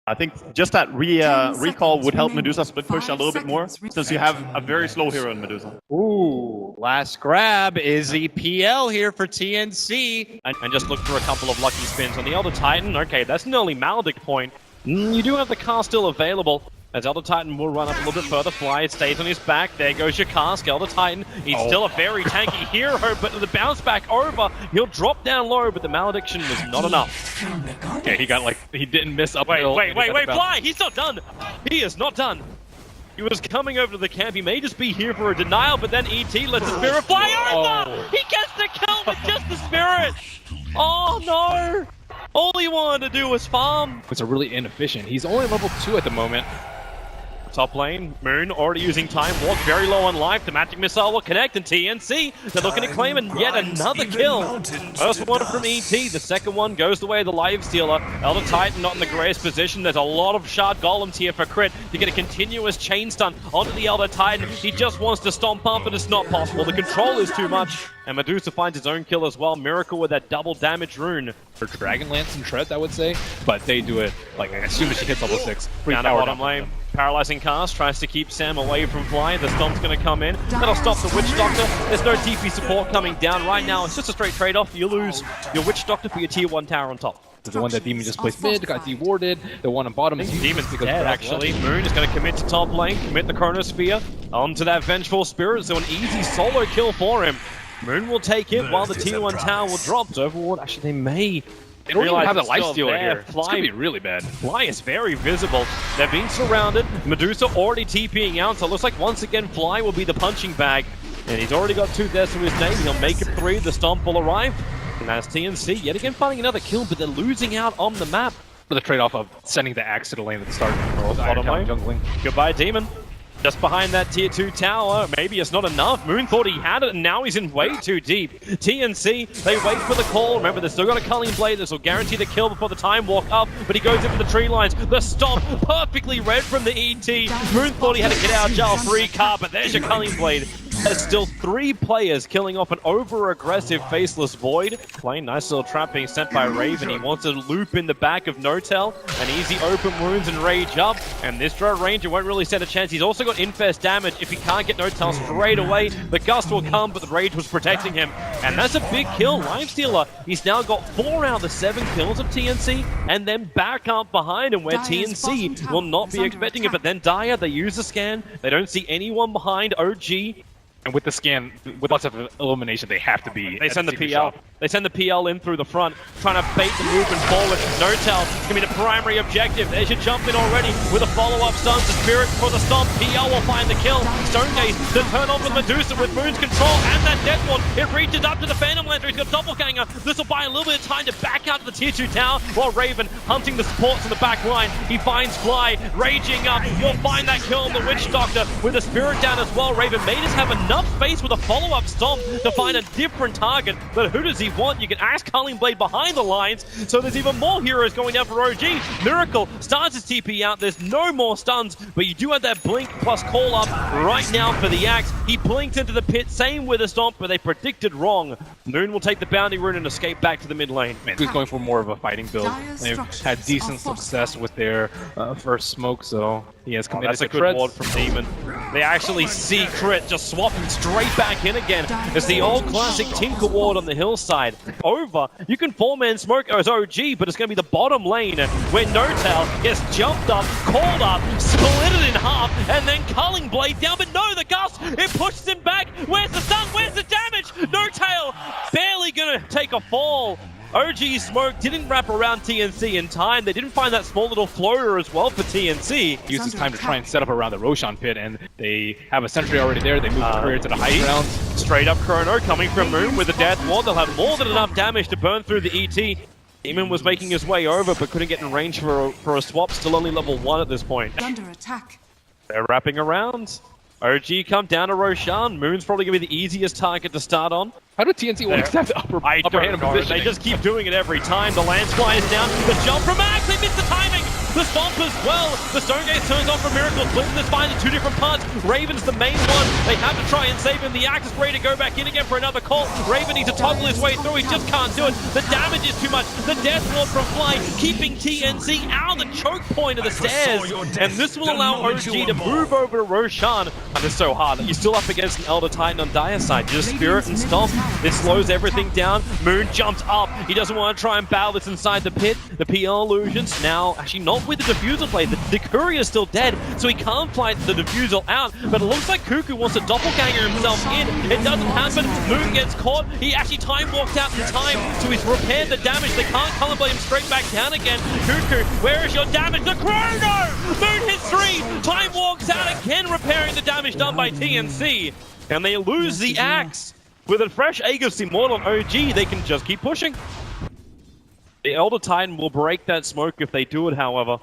I think just that recall would help Medusa split push a little bit more, since you have a very slow hero in Medusa. Ooh, last grab is EPL here for TNC. And just look for a couple of lucky spins on the Elder Titan. Okay, that's an early Maledict point. You do have the cast still available. As Elder Titan will run up a little bit further, Fly stays on his back. There goes your cask. Elder Titan, he's still a very tanky hero, but the bounce back over, he'll drop down low, but the malediction was not enough. Okay, he didn't miss up. Wait, Fly, he's not done. He is not done. He was coming over to the camp. He may just be here for a denial, but then ET lets the spirit fly over. He gets the kill with just the spirit. Oh no. All he wanted to do was farm. It's a really inefficient. He's only level 2 at the moment. Top lane, Moon already using Time Walk, very low on life. The magic missile will connect, and TNC, they're looking to claim and yet another kill. First one from ET, the second one goes the way of the Life Stealer. Elder Titan not in the greatest position. There's a lot of shard golems here for crit to get a continuous chain stun onto the Elder Titan. He just wants to stomp up, but it's not possible. The control is too much. And Medusa finds his own kill as well. Miracle with that double damage rune. For Dragonlance and Tread, I would say. But they do it like as soon as she hits level 6. Down the bottom lane. Paralyzing cast tries to keep Sam away from Fly. The Stomp's going to come in. That'll stop the Witch Doctor. There's no TP support coming down right now. It's just a straight trade-off. You lose your Witch Doctor for your tier 1 tower on top. The one that Demon just placed mid got dewarded. The one on bottom is Demon's dead, actually. Moon is going to commit to top lane, commit the Chronosphere onto that Vengeful Spirit. So an easy solo kill for him. Moon will take it while the tier 1 tower will drop. So Overlord, actually, they don't even have the life stealer here. Fly, it's going to be really bad. Fly is very visible. They're being surrounded. Medusa already TPing out, so it looks like once again Fly will be the punching bag. And he's already got 2 deaths to his name. He'll make it 3. The Stomp will arrive. And that's TNC yet again finding another kill, but they're losing out on the map. For the trade-off of sending the axe to the lane at the start. Bottom lane. Jungling. Goodbye, Demon. Just behind that tier 2 tower, maybe it's not enough. Moon thought he had it, and now he's in way too deep. TNC, they wait for the call. Remember, they've still got a Culling Blade. This will guarantee the kill before the Time Walk up, but he goes in for the tree lines. The Stomp, perfectly read from the ET. Moon thought he had to get out of jail free card, but there's your Culling Blade. There's still 3 players killing off an over-aggressive Faceless Void. Playing nice little trap being sent by Raven. He wants to loop in the back of Notel. An easy open wounds and rage up. And this Dro Ranger won't really stand a chance. He's also got Infest damage. If he can't get Notel straight away, the Gust will come, but the Rage was protecting him. And that's a big kill. Lifestealer, he's now got 4 out of the 7 kills of TNC, and then back up behind him where TNC will not be expecting it. But then Dire, they use the scan. They don't see anyone behind OG. And with the scan, with lots of elimination, they have to be. They send the PL. They send the PL in through the front, trying to bait the movement forward. Notel is going to be the primary objective. There's your jump in already with a follow-up stun. The Spirit for the Stomp. PL will find the kill. Stonegaze to turn on with Medusa with Moon's control and that Death Ward. It reaches up to the Phantom Lancer. He's got Doppelganger. This will buy a little bit of time to back out to the tier 2 tower while Raven hunting the supports in the back line. He finds Fly raging up. Will find that kill on the Witch Doctor with the Spirit down as well. Raven may just have enough space with a follow-up Stomp to find a different target, but who does he want? You can ask Culling Blade behind the lines, so there's even more heroes going down for OG. Miracle starts his TP out. There's no more stuns, but you do have that blink plus call up right now for the axe. He blinked into the pit, same with a Stomp, but they predicted wrong. Moon will take the bounty rune and escape back to the mid lane. Man, who's going for more of a fighting build? They've had decent success with their first smoke, so he has committed that's a good ward from Demon. They actually see crit just swapping straight back in again. It's the old classic Tinker ward on the hillside. Over, you can 4-man smoke as OG, but it's going to be the bottom lane where Notel gets jumped up, called up, split it in half, and then Culling Blade down. But no, the Gust, it pushes him back. Where's the stun? Where's the damage? Notel barely going to take a fall. OG smoke didn't wrap around TNC in time. They didn't find that small little floater as well for TNC. Uses time to try and set up around the Roshan pit, and they have a sentry already there. They move the courier to the high ground. Straight up Chrono coming from Moon with the Death Ward. They'll have more than enough damage to burn through the ET. Demon was making his way over, but couldn't get in range for a swap. Still only level 1 at this point. Under attack. They're wrapping around. OG come down to Roshan. Moon's probably going to be the easiest target to start on. How do TNC want to have the upper hand in position? They just keep doing it every time. The Lance Fly is down. The jump from Axe. They missed the timing. The stomp as well. The Stone Gaze turns off from Miracle, splits this fight in two different parts. Raven's the main one. They have to try and save him. The Axe is ready to go back in again for another call. Raven needs to toggle his way through. He just can't do it. The damage is too much. The Death Lord from Fly keeping TNC out of the choke point of the stairs. And this will allow OG to move over to Roshan. And it's so hard. You're still up against an Elder Titan on Dire side. Just Spirit and Stomp. This slows everything down. Moon jumps up. He doesn't want to try and battle this inside the pit. The PL illusions now actually not with the diffusal play. The Courier is still dead, so he can't fight the diffusal out. But it looks like Cuckoo wants to doppelganger himself in. It doesn't happen. Moon gets caught. He actually time walked out in time, so he's repaired the damage. They can't color blade him straight back down again. Cuckoo, where is your damage? The Chrono! Moon hits 3. Time walks out again, repairing the damage done by TNC. And they lose the Axe. With a fresh Aegis Immortal on OG, they can just keep pushing. The Elder Titan will break that smoke if they do it, however.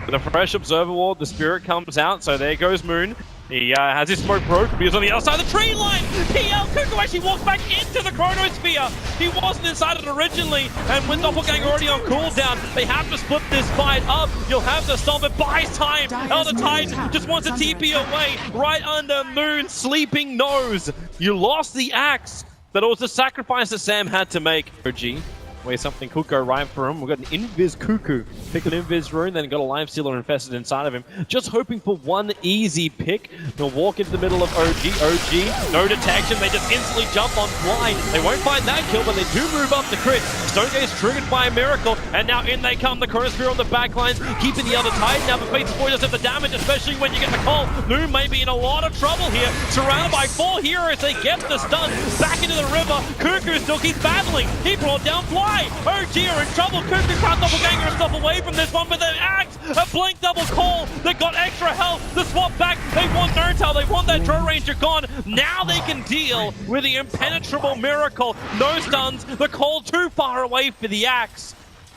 With a fresh Observer Ward, the Spirit comes out, so there goes Moon. He has his smoke broke, but he's on the other side of the tree line! PL Cuckoo actually walks back into the Chronosphere! He wasn't inside it originally, and with Doppelganger already on cooldown, they have to split this fight up. You'll have to stop it, buys time! Elder Titan just wants to TP away, right under Moon's sleeping nose! You lost the Axe, but it was the sacrifice that Sam had to make. OG. Where something could go right for him. We've got an Invis Cuckoo. Pick an Invis rune, then got a Life Stealer infested inside of him. Just hoping for one easy pick. They'll walk into the middle of OG. No detection. They just instantly jump on Fly. They won't find that kill, but they do move up the crit. Stone Gaze triggered by a miracle, and now in they come. The Chronosphere on the back lines, keeping the other Titan. Now the Fates Boy does have the damage, especially when you get the call. Moon may be in a lot of trouble here. Surrounded by 4 heroes, they get the stun. Back into the river. Cuckoo still keeps battling. He brought down Fly. OG are in trouble. Cuckoo can't doppelganger himself away from this one, but the Axe, a blink double call that got extra health. The swap back, they want Nurtail, they want that Drow Ranger gone. Now they can deal with the impenetrable miracle. No stuns, the call too far away for the Axe.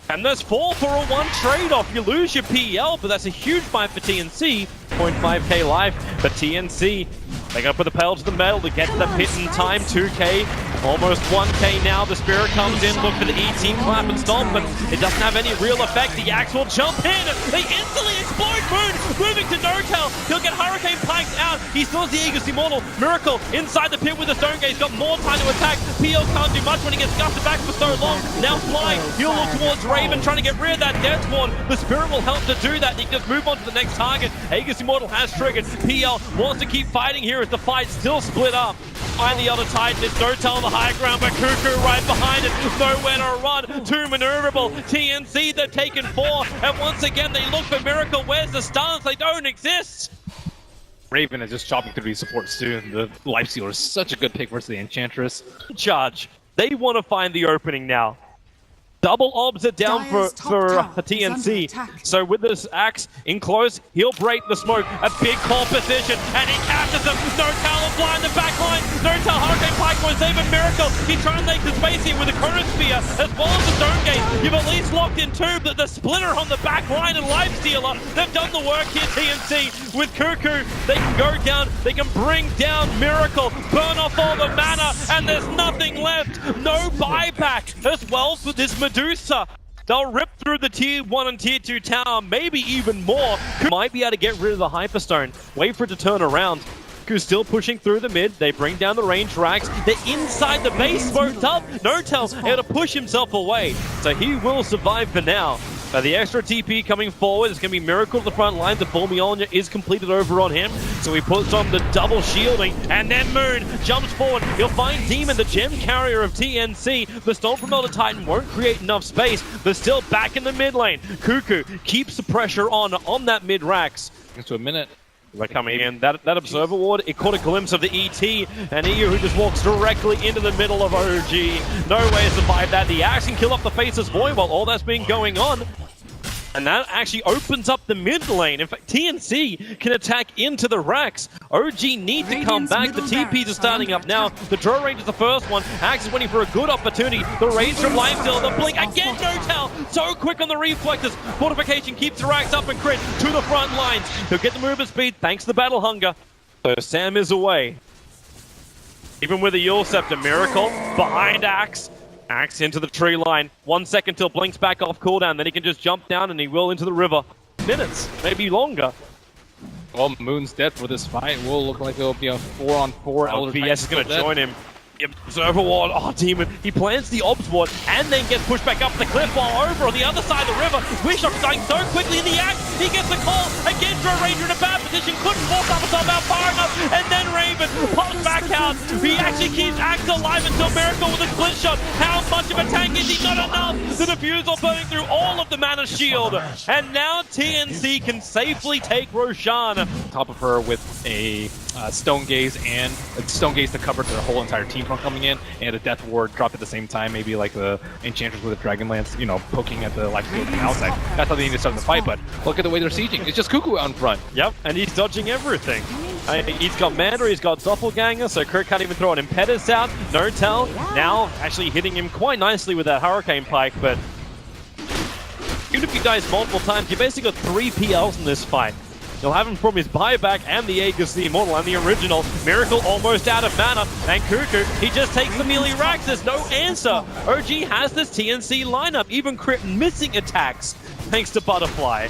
And there's 4 for a 1 trade-off. You lose your PL, but that's a huge fight for TNC. 0.5k life, but TNC, they gotta put the pedal to the metal to get to the pit in time. 2k, almost 1k now. The Spirit comes in, look for the ET clap and stomp, but it doesn't have any real effect. The Axe will jump in. They instantly explode Moon, moving to Nurtail. He'll get Hurricane Piked out. He still has the Aegis Immortal. Miracle inside the pit with the Stone Gaze. Got more time to attack. PL can't do much when he gets gusted back for so long. Now Fly, he'll look towards Raven, trying to get rid of that Death Ward. The Spirit will help to do that. He can just move on to the next target. Aegis Immortal has triggered. PL wants to keep fighting here as the fight still split up. Find the other Titan. It's Nurtail on the high ground, but Cuckoo right behind it. Nowhere to run. Too maneuverable. TNC, they've taken 4. And once again, they look for Miracle. Where's the stuns? They don't exist. Raven is just chopping through these supports too. The Life Stealer is such a good pick versus the Enchantress. Charge. They want to find the opening now. Double obs are down for TNC. So with this Axe in close, he'll break the smoke. A big call position, and he captures them. Nurtail will fly in the back line. Nurtail, Hurricane Pike won't save a miracle. He translates the space here with a Chronosphere, as well as the Stone Gate. You've at least locked in 2, but the Splitter on the back line and Life Stealer, they've done the work here, TNC. With Cuckoo, they can go down, they can bring down Miracle, burn off all the mana, and there's nothing left. No buyback as well for this Medusa. They'll rip through the tier 1 and tier 2 tower, maybe even more. Might be able to get rid of the Hyperstone. Wait for it to turn around. Ku's still pushing through the mid. They bring down the range racks. They're inside the base, smoked up. Nurtail able to push himself away. So he will survive for now. The extra TP coming forward is going to be Miracle to the front line. The full Mjolnir is completed over on him. So he puts on the double shielding. And then Moon jumps forward. He'll find Demon, the gem carrier of TNC. The Storm from Elder Titan won't create enough space. But still back in the mid lane. Cuckoo keeps the pressure on that mid racks. Into a minute. They're coming in. That Observer Ward, it caught a glimpse of the ET, and EU who just walks directly into the middle of OG. No way to survive that. The Axe can kill off the Faceless Void while all that's been going on. And that actually opens up the mid lane. In fact, TNC can attack into the racks. OG need to come back. The TPs are starting up now. The Drow Range is the first one. Axe is waiting for a good opportunity. The range from Lifesteal, the blink again, Nurtail. So quick on the reflexes. Fortification keeps the racks up and crit to the front lines. He'll get the movement speed thanks to the battle hunger. So Sam is away. Even with a Yule Scepter, Miracle behind Axe. Axe into the tree line. 1 second till blinks back off cooldown. Then he can just jump down and he will into the river. minutes, maybe longer. Well, Moon's dead for this fight. Will look like it'll be a 4-on-4. VS is going to join him. Observer ward. Oh, Demon. He plants the obs ward and then gets pushed back up the cliff while over on the other side of the river. Wishock's dying so quickly in the act. He gets the call. Again, Joe Ranger in a bad position. Couldn't force himself out far enough. And then Raven pops back out. He actually keeps Axe alive until Miracle with a split shot. How much of a tank is he? Not enough. The defusal burning through all of the mana shield. And now TNC can safely take Roshan. Top of her with a Stone Gaze and a Stone Gaze to cover their whole entire team from coming in, and a Death Ward dropped at the same time, maybe like the Enchantress with a Dragon Lance, you know, poking at the life field from the outside. That's how they need to start the fight, but look at the way they're sieging. It's just Cuckoo out in front. Yep, and he's dodging everything. He's got Mandra, he's got Doppelganger, so Kurt can't even throw an Impetus out. No tell, now actually hitting him quite nicely with that Hurricane Pike, but even if he dies multiple times, you basically got 3 PLs in this fight. You'll have him from his buyback and the Aegis, the Immortal and the original. Miracle almost out of mana, and Cuckoo, he just takes the melee racks. There's no answer. OG has this TNC lineup, even crit missing attacks, thanks to Butterfly.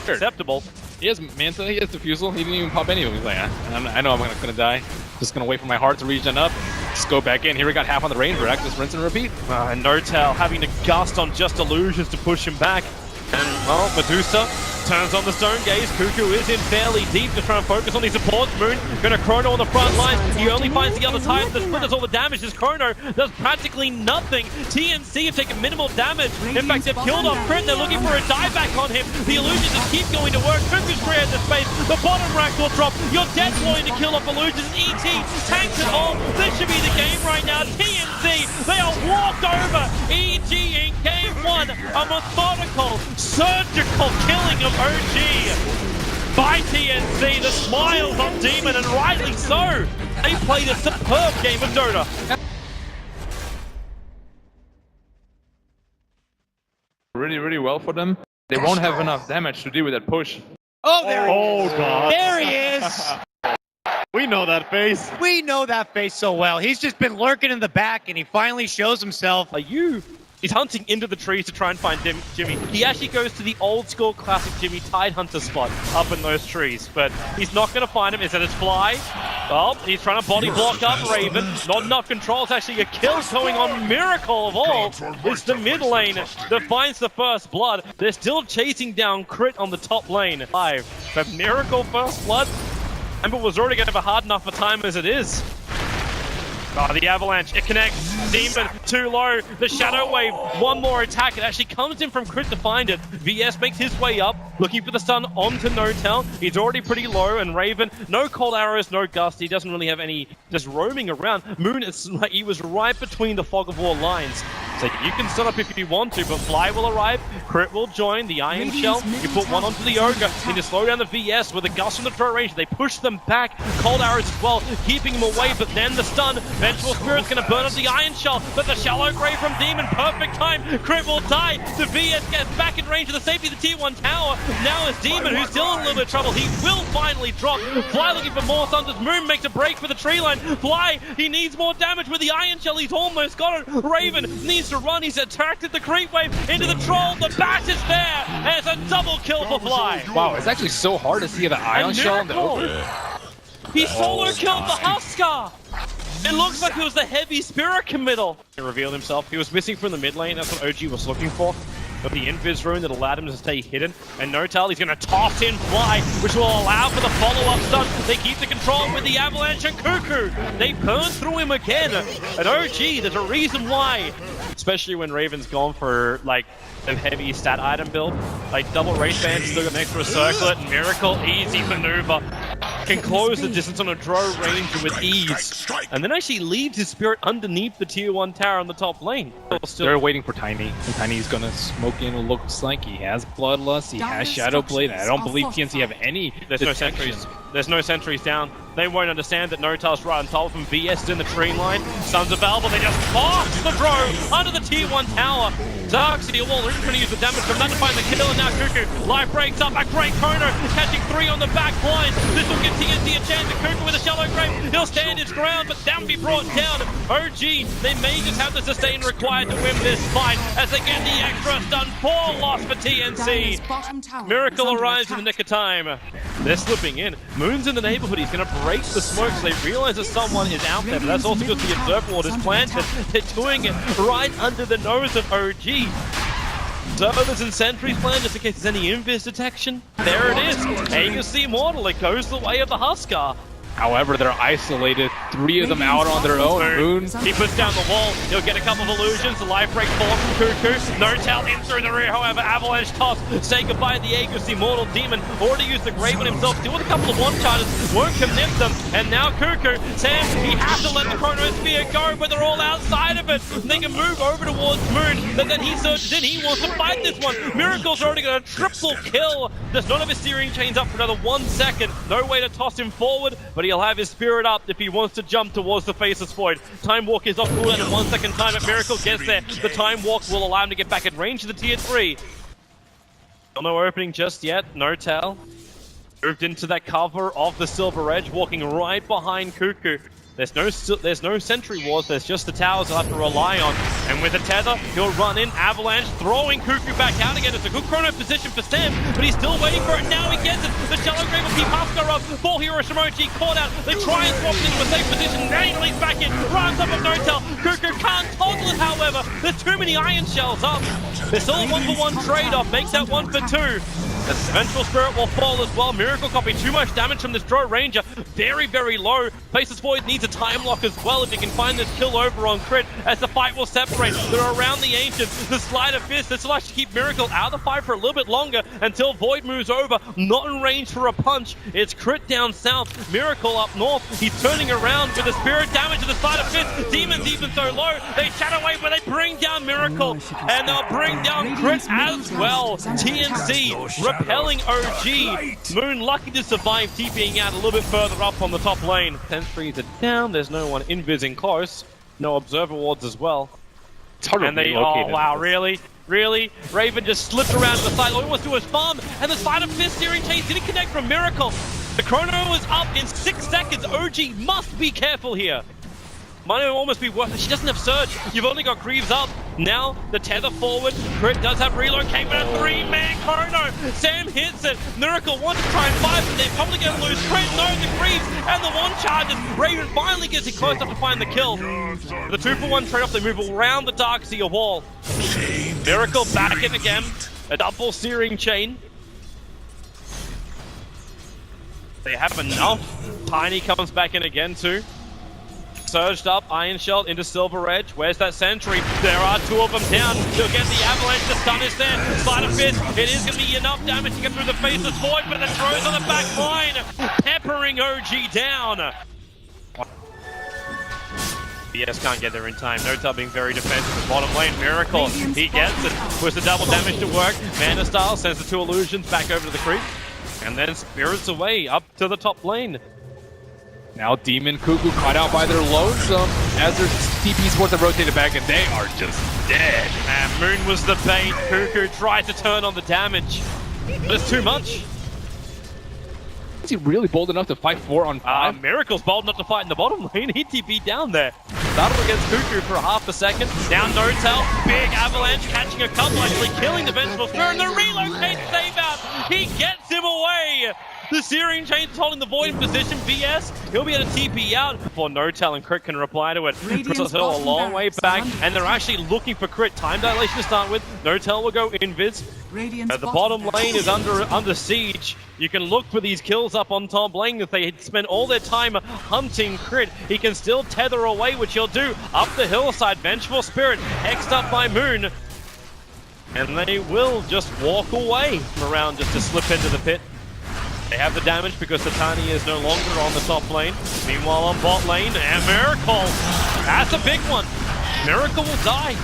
Sure. Acceptable. He has Manta, he has Diffusal, he didn't even pop any of them. He's like, I know I'm gonna die. Just gonna wait for my heart to regen up and just go back in. Here we got half on the Ranger Act, just rinse and repeat. And Nortel having to gust on just illusions to push him back. And, well, Medusa turns on the Stone Gaze. Cuckoo is in fairly deep to try and focus on his supports. Moon gonna Chrono on the front lines. He only finds the other side. The split does all the damage. This Chrono does practically nothing. TNC have taken minimal damage. In fact, they've killed off Crit. They're looking for a dieback on him. The illusions just keep going to work. Cuckoo's created the space. The bottom rack will drop. You're dead going to kill off illusions. ET tanks it all. This should be the game right now. TNC, they are walked over. EG in game 1. A methodical, surgical killing of OG by TNC. The smiles on Demon, and rightly so. They played a superb game of DotA. Really well for them. They won't have enough damage to deal with that push. Oh, there he is. God. There he is. We know that face. We know that face so well. He's just been lurking in the back, and he finally shows himself. Are you? He's hunting into the trees to try and find Jimmy. He actually goes to the old school classic Jimmy Tide Hunter spot up in those trees, but he's not going to find him. Is that his fly? Well, he's trying to body block up Raven. Not enough control. It's actually a kill going on. Miracle of all. It's the mid lane that finds the first blood. They're still chasing down Crit on the top lane. 5. But Miracle first blood. Ember was already going to have a hard enough a time as it is. Oh, the Avalanche, it connects. Demon, too low. The Shadow Wave, one more attack. It actually comes in from Crit to find it. VS makes his way up, looking for the stun onto Notel. He's already pretty low, and Raven, no cold arrows, no gust. He doesn't really have any just roaming around. Moon, it's like he was right between the Fog of War lines. So you can stun up if you want to, but Fly will arrive, Crit will join, the Iron Shell, you put one onto the Ogre, need to slow down the VS with a gust from the throw range. They push them back, cold arrows as well, keeping him away, but then the stun. Vengeful Spirit's gonna burn up the Iron Shell, but the Shallow Grave from Demon, perfect time, Crit will die, the VS gets back in range of the safety of the Tier 1 tower. Now it's Demon, who's still in a little bit of trouble. He will finally drop. Fly looking for more stuns as Moon makes a break for the tree line. Fly, he needs more damage with the Iron Shell, he's almost got it. Raven needs to run, he's attracted the creep wave into the troll, the bat is there, and it's a double kill for Fly. Wow, it's actually so hard to see the Ion Shell in the open. He solo killed the Huskar! It looks like it was the heavy spirit committal. He revealed himself. He was missing from the mid lane. That's what OG was looking for. But the invis rune that allowed him to stay hidden. And Notel, he's going to toss in Fly, which will allow for the follow-up stun. They keep the control with the Avalanche and Cuckoo. They burn through him again. And OG, there's a reason why. Especially when Raven's gone for, like, a heavy stat item build. Like, double Wraith Band, still got an extra circlet. Miracle, easy maneuver. Can close the distance on a draw range with ease. And then actually leaves his spirit underneath the Tier 1 tower on the top lane. They're waiting for Tiny, and Tiny's gonna smoke in. It looks like he has Bloodlust, he has Shadow Blade. I don't believe TNC have any. There's no sentries. There's no sentries down. They won't understand that Notal's right on top of him. VS is in the tree line. Sons of Valve, they just box the throw under the tier 1 tower. Darkseid Wall is going to use the damage from that to find the kill, and now Cuckoo. Life breaks up. A great Kono catching 3 on the back line. This will give TNC a chance. Cuckoo with a shallow grave. He'll stand his ground, but that will be brought down. OG, they may just have the sustain required to win this fight as they get the extra stun. 4 loss for TNC. Miracle arrives in the nick of time. They're slipping in. Moon's in the neighborhood. He's going to break the smoke so they realize that someone is out there. But that's also because the observer ward is planted. They're doing it right under the nose of OG. Observers and sentries planned just in case there's any invis detection. There it is. Aegis Immortal. It goes the way of the Huskar. However, they're isolated. 3 of them out on their own. Moon. He puts down the wall. He'll get a couple of illusions. The life break fall from Cuckoo. Notal in through the rear, however. Avalanche toss. Say goodbye to the Aegis Immortal Demon. Already used the Grave on himself. Still with a couple of one charges. Won't commit them. And now Cuckoo. Sam, he has to let the Chronosphere go, but they're all outside of it. They can move over towards Moon, but then he surges in. He wants to fight this one. Miracle's already got a triple kill. Does not have his steering chains up for another 1 second. No way to toss him forward, but he'll have his spirit up if he wants to jump towards the Faceless Void. Time Walk is off cooldown in 1 second time, but Miracle gets there. The Time Walk will allow him to get back in range of the tier 3. No opening just yet. Notal moved into that cover of the Silver Edge, walking right behind Cuckoo. There's no sentry wars, there's just the towers he'll have to rely on. And with a tether, he'll run in, Avalanche, throwing Cuckoo back out again. It's a good chrono position for Sam, but he's still waiting for it. Now he gets it. The Shallow Grave will keep Huskar up. 4 Hero Shimoji caught out. They try and swap into a safe position. Now he leads back in, right on top of Notal. Cuckoo can't toggle it, however. There's too many Iron Shells up. There's still a 1-for-1 trade-off, makes that 1 for 2. The Vengeful Spirit will fall as well. Miracle copy too much damage from this Drow Ranger. Very, very low. Faceless Void needs a time lock as well if you can find this kill over on crit as the fight will separate. They're around the Ancients. The Slide of Fist. This will actually keep Miracle out of the fight for a little bit longer until Void moves over. Not in range for a punch. It's crit down south. Miracle up north. He's turning around with the spirit damage to the Slide of Fist. Demons even so low. They shadow wave, but they bring down Miracle. And they'll bring down crit as well. TNC repelling OG. Moon lucky to survive, TPing out a little bit further up on the top lane. 10 trees are down. There's no one invising close. No observer wards as well. And they, oh wow, really? Really? Raven just slipped around to the side. All he wants to do is farm, and the Slide of Fist steering chase didn't connect from Miracle. The chrono is up in 6 seconds. OG must be careful here. Might almost be worth it. She doesn't have Surge. You've only got Greaves up. Now, the tether forward. Crit does have relocate, but a 3-man chrono. Sam hits it. Miracle wants to try and fight, but they're probably going to lose. Crit, no, the Greaves, and the 1 charges. Raven finally gets it close enough to find the kill. The 2-for-1 trade-off, they move around the Darkseid wall. Miracle back in again. A double searing chain. They have enough. Tiny comes back in again too. Surged up, Iron Shell into Silver Edge. Where's that sentry? There are 2 of them down. He'll get the Avalanche. The stun is there. Slide of Fist. It is going to be enough damage to get through the Faceless Void, but it throws on the back line, peppering OG down. BS can't get there in time. Notal being very defensive in bottom lane. Miracle, he gets it. Puts the double damage to work. Mana Style sends the 2 illusions back over to the creep. And then spirits away up to the top lane. Now Demon Cuckoo caught out by their lonesome as their TP sports have rotated back and they are just dead. And Moon was the bait. Cuckoo tried to turn on the damage, but it's too much. Is he really bold enough to fight 4 on 5? Miracle's bold enough to fight in the bottom lane. He TP down there. Battle against Cuckoo for a half a second. Down Notal. Big Avalanche catching a couple, actually killing the Vengeful Spirit. And the relocate save out. He gets him away. The Searing Chain's holding the Void in position. VS, he'll be able to TP out before Notal and Crit can reply to it. Crit's still a long way back, and they're actually looking for Crit. Time dilation to start with. Notal will go invis. The bottom lane is under siege. You can look for these kills up on top lane. If they spend all their time hunting Crit, he can still tether away, which he'll do. Up the hillside, Vengeful Spirit, hexed up by Moon. And they will just walk away from around just to slip into the pit. They have the damage because the Tani is no longer on the top lane. Meanwhile on bot lane, and Miracle! That's a big one! Miracle will die.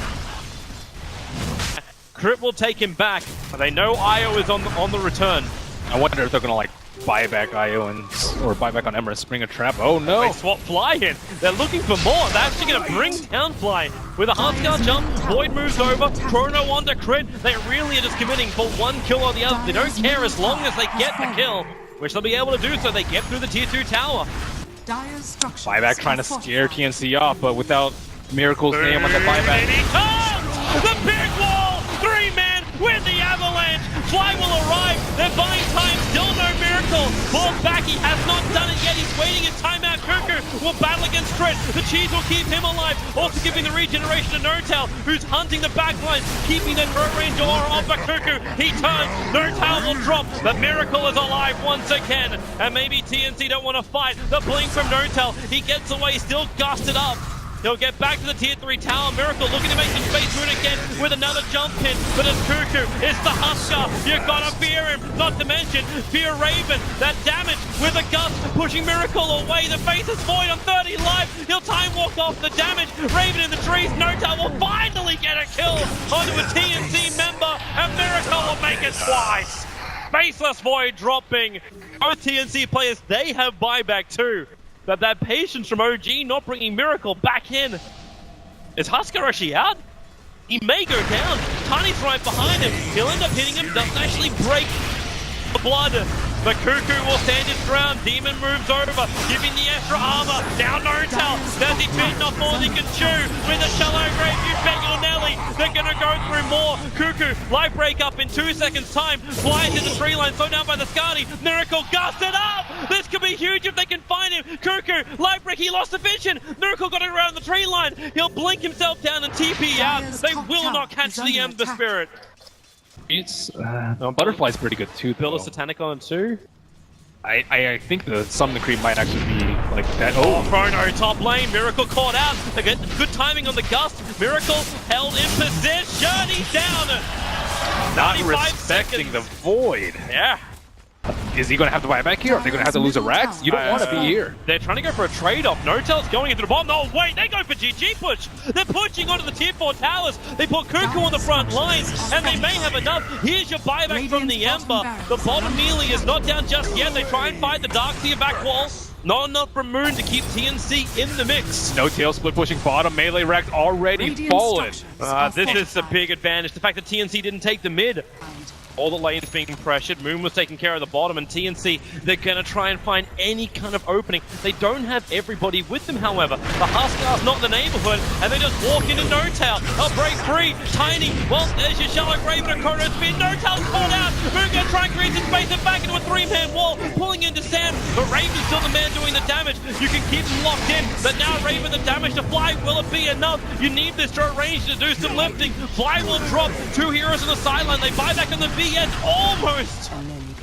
Crit will take him back, but they know Io is on the return. I wonder if they're gonna like buyback IO or buyback on Emma, spring a trap. Oh no! They swap Fly in. They're looking for more. They're actually going to bring down Fly with a hard scout jump. Void moves over. Chrono on the crit. They really are just committing for one kill or the other. They don't care as long as they get the kill, which they'll be able to do so. They get through the tier 2 tower. Buyback trying to scare TNC off, but without Miracle's name on the buyback. The big wall! 3-man with the avalanche! Fly will arrive! They're buying time, still no Miracle! Falls back, he has not done it yet, he's waiting in timeout. Cuckoo will battle against Crit. The cheese will keep him alive, also giving the regeneration to No-Tail, who's hunting the backline, keeping the throw range aura off the Cuckoo. He turns, No-Tail will drop, but Miracle is alive once again. And maybe TNC don't want to fight. The blink from No-Tail, he gets away, still gusted up. He'll get back to the tier 3 tower. Miracle looking to make some space through it again with another jump pin. But it's Cuckoo, it's the Husker. You gotta fear him. Not to mention, fear Raven. That damage with a gust, pushing Miracle away. The face is void on 30 life. He'll time walk off the damage. Raven in the trees. No-Tail will finally get a kill onto a TNC member. And Miracle will make it twice. Faceless Void dropping. Both TNC players, they have buyback too. But that patience from OG not bringing Miracle back in. Is Husker actually out? He may go down. Tiny's right behind him. He'll end up hitting him. Doesn't actually break the blood. The Cuckoo will stand his ground. Demon moves over, giving the extra armor. Down No-Tail. Does he bitten off more than he can chew? With a shallow grave, you bet your Nelly. They're gonna go through more. Cuckoo, life break up in 2 seconds time. Flies in the tree line, slowed down by the Scotty. Miracle gusted up. This could be huge if they can find him. Cuckoo, life break, he lost the vision. Miracle got it around the tree line. He'll blink himself down and TP out. They will not catch the Ember Spirit. It's Butterfly's pretty good too. Build a Satanic on too. I think the Summon Creep might actually be like that. Oh, Chrono top lane. Miracle caught out. They get good timing on the gust. Miracle held in position. He's down. Not 95 respecting seconds. the Void. Yeah. Is he going to have to buy back here? Are they going to have to lose a Rax? You don't want to be here. They're trying to go for a trade-off. No-Tail's going into the bomb. No, wait, they go for GG push. They're pushing onto the tier 4 towers. They put Cuckoo on the front lines, and they may have enough. Here's your buyback from the Ember. The bottom melee is not down just yet. They try and fight the Darkseer back wall. Not enough from Moon to keep TNC in the mix. No-Tail split pushing bottom. Melee Rax already fallen. This is a big advantage. The fact that TNC didn't take the mid. All the lanes being pressured. Moon was taking care of the bottom, and TNC, they're going to try and find any kind of opening. They don't have everybody with them, however. The Huskar's not in the neighborhood, and they just walk into No-Tail. They'll break free. Tiny, well, there's your shallow grave and a Chrono spin. No-Tail's caught out. Moon going to try and create some space and back into a 3-man wall, pulling into Sam. But Raven's still the man doing the damage. You can keep him locked in, but now Raven the damage to Fly. Will it be enough? You need this throw range to do some lifting. Fly will drop. 2 heroes on the sideline. They buy back on the VS almost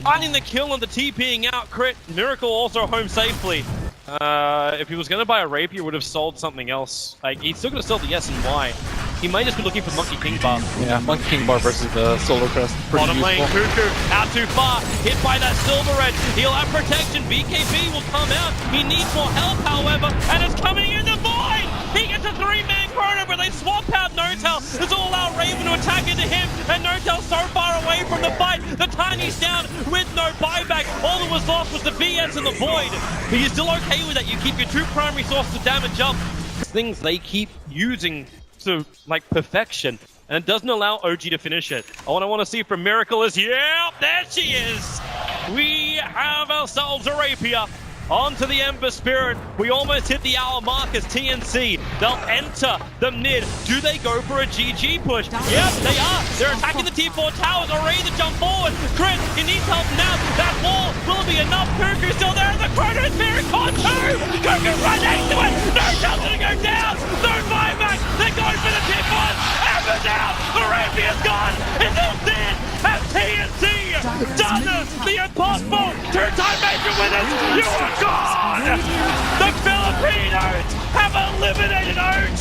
finding the kill on the TPing out crit. Miracle also home safely. If he was going to buy a rapier, he would have sold something else. Like, he's still going to sell the S and Y. He might just be looking for Monkey King bar. Yeah, Monkey King bar versus the Solar Crest. Pretty Bottom lane, useful. Cuckoo out too far. Hit by that Silver Red. He'll have protection. BKB will come out. He needs more help, however, and it's coming in the void. He gets a 3-man Chrono, but they swap out No-Tail. It's all out Raven to attack into him, and No-Tail's so far away from the fight. The Tiny's down with no buyback. All that was lost was the VS and the Void. But you're still okay with that. You keep your 2 primary sources of damage up. Things they keep using to, like, perfection. And it doesn't allow OG to finish it. All I want to see from Miracle is, yeah, there she is. We have ourselves a rapier. Onto the Ember Spirit. We almost hit the hour mark as TNC. They'll enter the mid. Do they go for a GG push? Yep, they are. They're attacking the T4 towers. Already to jump forward. Chris, he needs help now. That wall will be enough. Cuckoo still there. The Chrono Spirit caught 2. Cuckoo right next to it. No-Tail's gonna go down. No buyback. They're going for the T4. Ember down. The rapier's gone. It's all dead. And TNC does the impossible. 2-time major winners. You are gone. The Filipinos have eliminated OG.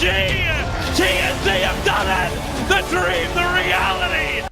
TNC have done it. The dream, the reality.